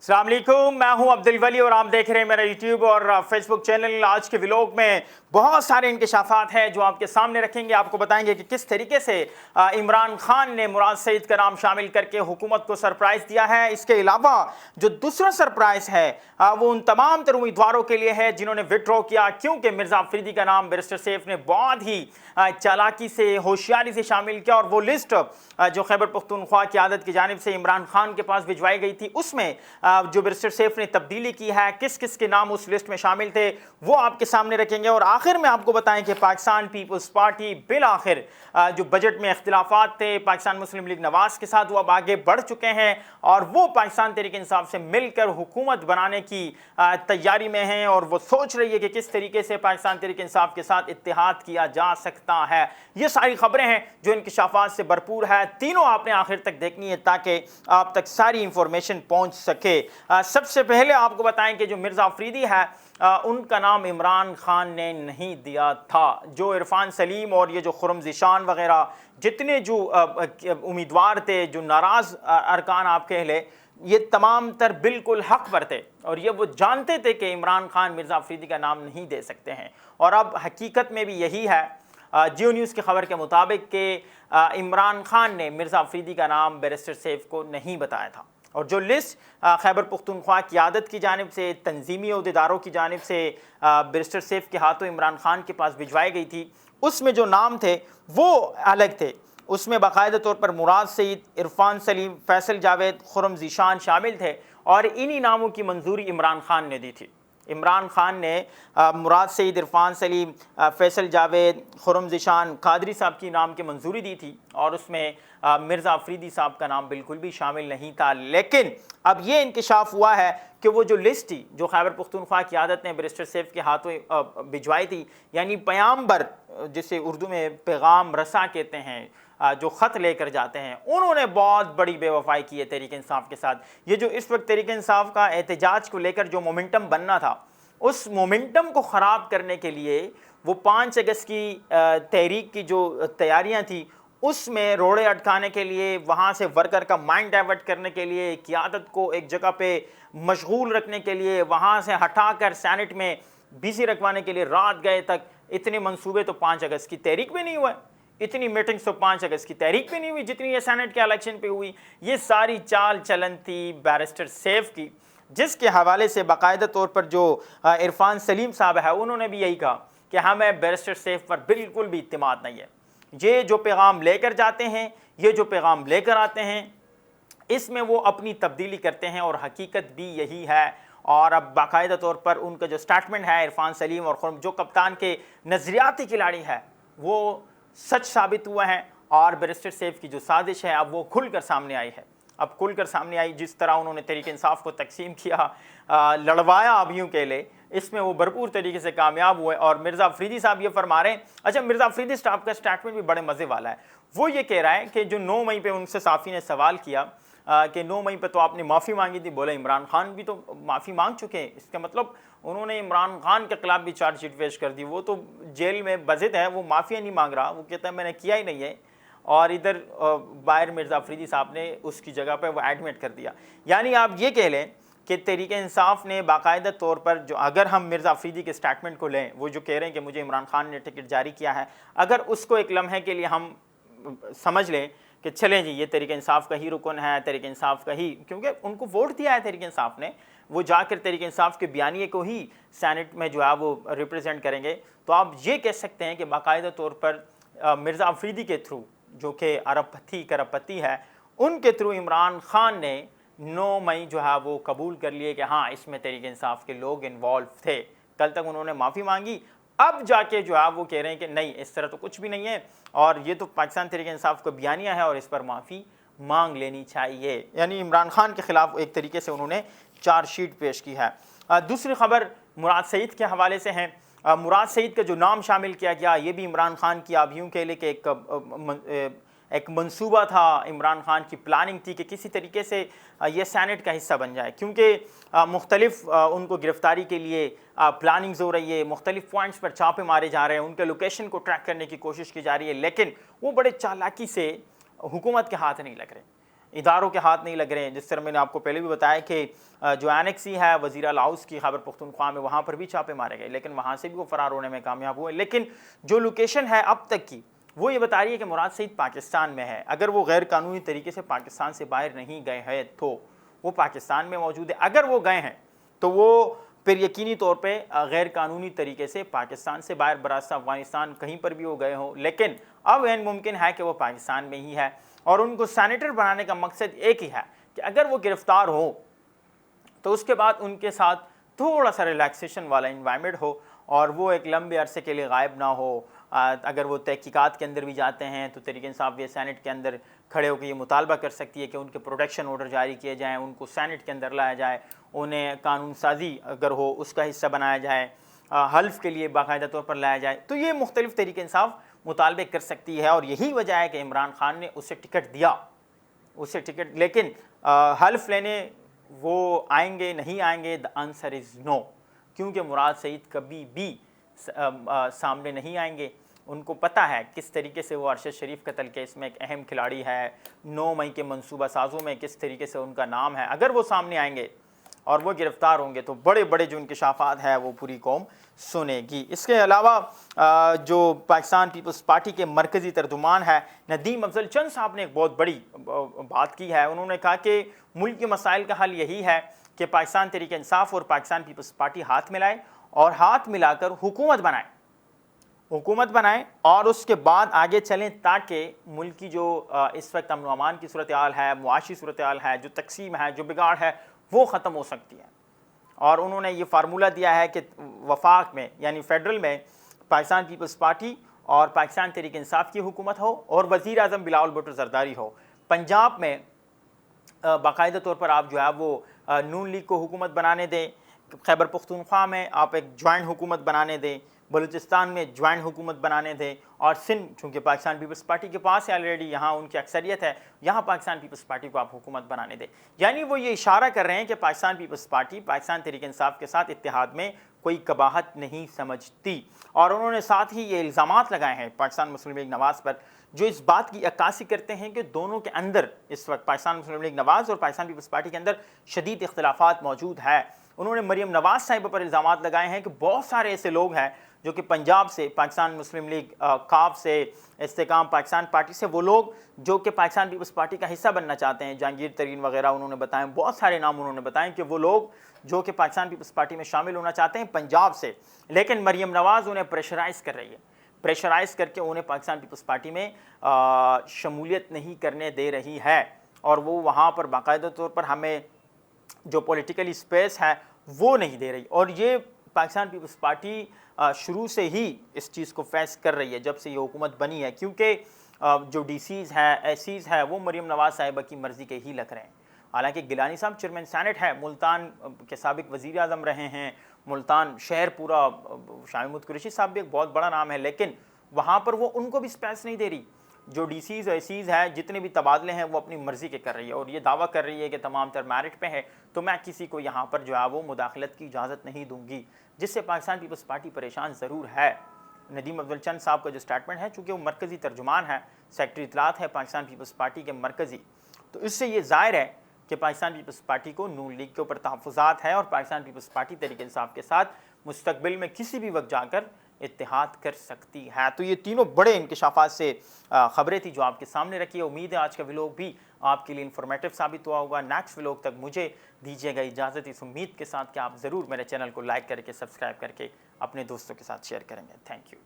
السلام علیکم، میں ہوں عبد الولی اور آپ دیکھ رہے ہیں میرا یوٹیوب اور فیس بک چینل۔ آج کے ولاگ میں بہت سارے انکشافات ہیں جو آپ کے سامنے رکھیں گے۔ آپ کو بتائیں گے کہ کس طریقے سے عمران خان نے مراد سعید کا نام شامل کر کے حکومت کو سرپرائز دیا ہے۔ اس کے علاوہ جو دوسرا سرپرائز ہے وہ ان تمام تر امیدواروں کے لیے ہے جنہوں نے وڈرا کیا، کیونکہ مرزا افریدی کا نام بیرسٹر سیف نے بہت ہی چالاکی سے، ہوشیاری سے شامل کیا، اور وہ لسٹ جو خیبر پختونخوا قیادت کی جانب سے عمران خان کے پاس بھجوائی گئی تھی، اس میں جو بیرسٹر سیف نے تبدیلی کی ہے، کس کس کے نام اس لسٹ میں شامل تھے، وہ آپ کے سامنے رکھیں گے۔ اور آخر میں آپ کو بتائیں کہ پاکستان پیپلز پارٹی بالآخر جو بجٹ میں اختلافات تھے پاکستان مسلم لیگ نواز کے ساتھ، وہ اب آگے بڑھ چکے ہیں اور وہ پاکستان تحریک انصاف سے مل کر حکومت بنانے کی تیاری میں ہیں، اور وہ سوچ رہی ہے کہ کس طریقے سے پاکستان تحریک انصاف کے ساتھ اتحاد کیا جا سکتا ہے۔ یہ ساری خبریں ہیں جو انکشافات سے بھرپور ہے، تینوں آپ نے آخر تک دیکھنی ہے تاکہ آپ تک ساری انفارمیشن پہنچ سکے۔ سب سے پہلے آپ کو بتائیں کہ جو مرزا افریدی ہے ان کا نام عمران خان نے نہیں دیا تھا۔ جو عرفان سلیم اور یہ جو خرم ذیشان وغیرہ جتنے جو امیدوار تھے، جو ناراض ارکان آپ کہہ لیں، یہ تمام تر بالکل حق پر تھے، اور یہ وہ جانتے تھے کہ عمران خان مرزا افریدی کا نام نہیں دے سکتے ہیں۔ اور اب حقیقت میں بھی یہی ہے۔ جیو نیوز کی خبر کے مطابق کہ عمران خان نے مرزا افریدی کا نام بیرسٹر سیف کو نہیں بتایا تھا، اور جو لسٹ خیبر پختونخوا قیادت کی جانب سے، تنظیمی عہدیداروں کی جانب سے بیرسٹر سیف کے ہاتھوں عمران خان کے پاس بھجوائی گئی تھی، اس میں جو نام تھے وہ الگ تھے۔ اس میں باقاعدہ طور پر مراد سعید، عرفان سلیم، فیصل جاوید، خرم ذیشان شامل تھے، اور انہی ناموں کی منظوری عمران خان نے دی تھی۔ عمران خان نے مراد سعید، عرفان سلیم، فیصل جاوید، خرم ذیشان، قادری صاحب کی نام کی منظوری دی تھی، اور اس میں مرزا افریدی صاحب کا نام بالکل بھی شامل نہیں تھا۔ لیکن اب یہ انکشاف ہوا ہے کہ وہ جو لسٹ تھی جو خیبر پختونخوا قیادت نے بیرسٹر سیف کے ہاتھوں بھجوائی تھی، یعنی پیامبر جسے اردو میں پیغام رساں کہتے ہیں، جو خط لے کر جاتے ہیں، انہوں نے بہت بڑی بے وفائی کی ہے تحریک انصاف کے ساتھ۔ یہ جو اس وقت تحریک انصاف کا احتجاج کو لے کر جو مومنٹم بننا تھا، اس مومنٹم کو خراب کرنے کے لیے وہ 5 اگست کی تحریک کی جو تیاریاں تھیں، اس میں روڑے اٹکانے کے لیے، وہاں سے ورکر کا مائنڈ ڈائیورٹ کرنے کے لیے، قیادت کو ایک جگہ پہ مشغول رکھنے کے لیے، وہاں سے ہٹا کر سینٹ میں بزی رکھوانے کے لیے رات گئے تک اتنے منصوبے تو 5 اگست کی تحریک میں نہیں ہوئے، اتنی میٹنگز تو 5 اگست کی تحریک پہ نہیں ہوئی جتنی یہ سینٹ کے الیکشن پہ ہوئی۔ یہ ساری چال چلن تھی بیرسٹر سیف کی، جس کے حوالے سے باقاعدہ طور پر جو عرفان سلیم صاحب ہے انہوں نے بھی یہی کہا کہ ہمیں بیرسٹر سیف پر بالکل بھی اعتماد نہیں ہے۔ یہ جو پیغام لے کر جاتے ہیں، یہ جو پیغام لے کر آتے ہیں، اس میں وہ اپنی تبدیلی کرتے ہیں، اور حقیقت بھی یہی ہے۔ اور اب باقاعدہ طور پر ان کا جو سٹیٹمنٹ ہے عرفان سلیم اور خرم، جو کپتان کے نظریاتی کھلاڑی ہے، وہ سچ ثابت ہوا ہے، اور بیرسٹر سیف کی جو سازش ہے اب وہ کھل کر سامنے آئی ہے۔ اب کھل کر سامنے آئی، جس طرح انہوں نے تحریک انصاف کو تقسیم کیا، لڑوایا اب یوں کے لے، اس میں وہ بھرپور طریقے سے کامیاب ہوئے۔ اور مرزا افریدی صاحب یہ فرما رہے ہیں، اچھا مرزا افریدی صاحب کا سٹیٹمنٹ بھی بڑے مزے والا ہے۔ وہ یہ کہہ رہا ہے کہ جو 9 مئی پہ ان سے صحافی نے سوال کیا کہ 9 مئی پہ تو آپ نے معافی مانگی تھی، بولے عمران خان بھی تو معافی مانگ چکے ہیں، اس کا مطلب انہوں نے عمران خان کے خلاف بھی چارج شیٹ پیش کر دی، وہ تو جیل میں بزد ہے، وہ معافی نہیں مانگ رہا، وہ کہتا ہے میں نے کیا ہی نہیں ہے، اور ادھر باہر مرزا افریدی صاحب نے اس کی جگہ پہ وہ ایڈمٹ کر دیا۔ یعنی آپ یہ کہہ لیں کہ تحریک انصاف نے باقاعدہ طور پر جو، اگر ہم مرزا افریدی کے سٹیٹمنٹ کو لیں، وہ جو کہہ رہے ہیں کہ مجھے عمران خان نے ٹکٹ جاری کیا ہے، اگر اس کو ایک لمحے کے لیے ہم سمجھ لیں کہ چلیں جی یہ تحریک انصاف کا ہی رکن ہے، تحریک انصاف کا ہی، کیونکہ ان کو ووٹ دیا ہے تحریک انصاف نے، وہ جا کر تحریک انصاف کے بیانیے کو ہی سینٹ میں جو ہے وہ ریپرزینٹ کریں گے، تو آپ یہ کہہ سکتے ہیں کہ باقاعدہ طور پر مرزا افریدی کے تھرو، جو کہ ارب پتی ہے، ان کے تھرو عمران خان نے 9 مئی جو ہے وہ قبول کر لیے کہ ہاں اس میں تحریک انصاف کے لوگ انوالو تھے۔ کل تک انہوں نے معافی مانگی، اب جا کے جو ہے وہ کہہ رہے ہیں کہ نہیں اس طرح تو کچھ بھی نہیں ہے، اور یہ تو پاکستان تحریک انصاف کا بیانیہ ہے اور اس پر معافی مانگ لینی چاہیے۔ یعنی عمران خان کے خلاف ایک طریقے سے انہوں نے چارج شیٹ پیش کی ہے۔ دوسری خبر مراد سعید کے حوالے سے ہیں۔ مراد سعید کا جو نام شامل کیا گیا، یہ بھی عمران خان کی، آپ یوں کہہ لیں کہ ایک منصوبہ تھا، عمران خان کی پلاننگ تھی کہ کسی طریقے سے یہ سینٹ کا حصہ بن جائے، کیونکہ مختلف ان کو گرفتاری کے لیے پلاننگز ہو رہی ہے، مختلف پوائنٹس پر چھاپے مارے جا رہے ہیں، ان کے لوکیشن کو ٹریک کرنے کی کوشش کی جا رہی ہے، لیکن وہ بڑے چالاکی سے حکومت کے ہاتھ نہیں لگ رہے۔ اداروں کے ہاتھ نہیں لگ رہے ہیں. جس طرح میں نے آپ کو پہلے بھی بتایا کہ جو اینیکسی ہے وزیر اعلیٰ ہاؤس کی خیبر پختونخوا میں، وہاں پر بھی چھاپے مارے گئے، لیکن وہاں سے بھی وہ فرار ہونے میں کامیاب ہوئے. لیکن جو لوکیشن ہے اب تک کی وہ یہ بتا رہی ہے کہ مراد سعید پاکستان میں ہے. اگر وہ غیر قانونی طریقے سے پاکستان سے باہر نہیں گئے ہیں تو وہ پاکستان میں موجود ہے. اگر وہ گئے ہیں تو وہ پھر یقینی طور پہ غیر قانونی طریقے سے پاکستان سے باہر براستہ افغانستان کہیں پر بھی وہ گئے ہوں. لیکن اب این ممکن ہے کہ وہ پاکستان میں ہی ہے، اور ان کو سینیٹر بنانے کا مقصد ایک ہی ہے کہ اگر وہ گرفتار ہو تو اس کے بعد ان کے ساتھ تھوڑا سا ریلیکسیشن والا انوائرمنٹ ہو، اور وہ ایک لمبے عرصے کے لیے غائب نہ ہو. اگر وہ تحقیقات کے اندر بھی جاتے ہیں تو تحریک انصاف یہ سینٹ کے اندر کھڑے ہو کے یہ مطالبہ کر سکتی ہے کہ ان کے پروٹیکشن آرڈر جاری کیے جائیں، ان کو سینٹ کے اندر لایا جائے، انہیں قانون سازی اگر ہو اس کا حصہ بنایا جائے، حلف کے لیے باقاعدہ طور پر لایا جائے. تو یہ مختلف تحریک انصاف مطالبے کر سکتی ہے، اور یہی وجہ ہے کہ عمران خان نے اسے ٹکٹ دیا، اسے ٹکٹ. لیکن حلف لینے وہ آئیں گے نہیں آئیں گے؟ دا آنسر از نو، کیونکہ مراد سعید کبھی بھی سامنے نہیں آئیں گے. ان کو پتہ ہے کس طریقے سے وہ ارشد شریف قتل کیس میں ایک اہم کھلاڑی ہے، 9 مئی کے منصوبہ سازوں میں کس طریقے سے ان کا نام ہے. اگر وہ سامنے آئیں گے اور وہ گرفتار ہوں گے تو بڑے بڑے جو انکشافات ہیں وہ پوری قوم سنے گی. اس کے علاوہ جو پاکستان پیپلز پارٹی کے مرکزی ترجمان ہے ندیم افضل چند صاحب نے ایک بہت بڑی بات کی ہے. انہوں نے کہا کہ ملک کے مسائل کا حل یہی ہے کہ پاکستان تحریک انصاف اور پاکستان پیپلز پارٹی ہاتھ ملائیں اور ہاتھ ملا کر حکومت بنائیں اور اس کے بعد آگے چلیں، تاکہ ملک کی جو اس وقت امن و امان کی صورتحال ہے، معاشی صورتحال ہے، جو تقسیم ہے، جو بگاڑ ہے، وہ ختم ہو سکتی ہے. اور انہوں نے یہ فارمولہ دیا ہے کہ وفاق میں یعنی فیڈرل میں پاکستان پیپلز پارٹی اور پاکستان تحریک انصاف کی حکومت ہو اور وزیر اعظم بلاول بھٹو زرداری ہو. پنجاب میں باقاعدہ طور پر آپ جو ہے وہ نون لیگ کو حکومت بنانے دیں، خیبر پختونخوا میں آپ ایک جوائنٹ حکومت بنانے دیں، بلوچستان میں جوائنٹ حکومت بنانے دیں، اور سندھ چونکہ پاکستان پیپلز پارٹی کے پاس ہے آلریڈی، یہاں ان کی اکثریت ہے، یہاں پاکستان پیپلز پارٹی کو آپ حکومت بنانے دیں. یعنی وہ یہ اشارہ کر رہے ہیں کہ پاکستان پیپلز پارٹی پاکستان تحریک انصاف کے ساتھ اتحاد میں کوئی قباحت نہیں سمجھتی. اور انہوں نے ساتھ ہی یہ الزامات لگائے ہیں پاکستان مسلم لیگ نواز پر، جو اس بات کی عکاسی کرتے ہیں کہ دونوں کے اندر اس وقت پاکستان مسلم لیگ نواز اور پاکستان پیپلز پارٹی کے اندر شدید اختلافات موجود ہے. انہوں نے مریم نواز صاحبہ پر الزامات لگائے ہیں کہ بہت سارے ایسے لوگ ہیں جو کہ پنجاب سے، پاکستان مسلم لیگ کاف سے، استحکام پاکستان پارٹی سے، وہ لوگ جو کہ پاکستان پیپلز پارٹی کا حصہ بننا چاہتے ہیں، جہانگیر ترین وغیرہ انہوں نے بتائے، بہت سارے نام انہوں نے بتائے کہ وہ لوگ جو کہ پاکستان پیپلز پارٹی میں شامل ہونا چاہتے ہیں پنجاب سے. لیکن مریم نواز انہیں پریشرائز کر رہی ہے، پریشرائز کر کے انہیں پاکستان پیپلز پارٹی میں شمولیت نہیں کرنے دے رہی ہے، اور وہ وہاں پر باقاعدہ طور پر ہمیں جو پولیٹیکلی اسپیس ہے وہ نہیں دے رہی. اور یہ پاکستان پیپلز پارٹی شروع سے ہی اس چیز کو فیس کر رہی ہے جب سے یہ حکومت بنی ہے، کیونکہ جو ڈی سیز ہیں، ایسیز ہیں، وہ مریم نواز صاحبہ کی مرضی کے ہی لگ رہے ہیں. حالانکہ گیلانی صاحب چیئرمین سینٹ ہے، ملتان کے سابق وزیر اعظم رہے ہیں، ملتان شہر پورا شاہ محمود قریشی صاحب بھی ایک بہت بڑا نام ہے، لیکن وہاں پر وہ ان کو بھی اسپیس نہیں دے رہی. جو ڈی سیز ایسیز ہے، جتنے بھی تبادلے ہیں وہ اپنی مرضی کے کر رہی ہے، اور یہ دعویٰ کر رہی ہے کہ تمام تر میرٹ پہ ہے، تو میں کسی کو یہاں پر جو ہے وہ مداخلت کی اجازت نہیں دوں گی، جس سے پاکستان پیپلز پارٹی پریشان ضرور ہے. ندیم افضل چند صاحب کا جو سٹیٹمنٹ ہے، چونکہ وہ مرکزی ترجمان ہے، سیکرٹری اطلاعات ہے پاکستان پیپلز پارٹی کے مرکزی، تو اس سے یہ ظاہر ہے کہ پاکستان پیپلز پارٹی کو نون لیگ کے اوپر تحفظات ہے، اور پاکستان پیپلز پارٹی تحریک انصاف کے ساتھ مستقبل میں کسی بھی وقت جا کر اتحاد کر سکتی ہے. تو یہ تینوں بڑے انکشافات سے خبریں تھی جو آپ کے سامنے رکھی ہے. امید ہے آج کا ویلوگ بھی آپ کے لیے انفارمیٹو ثابت ہوا ہوگا. نیکسٹ ویلوگ تک مجھے دیجیے گا اجازت، اس امید کے ساتھ کہ آپ ضرور میرے چینل کو لائک کر کے، سبسکرائب کر کے اپنے دوستوں کے ساتھ شیئر کریں گے. Thank you.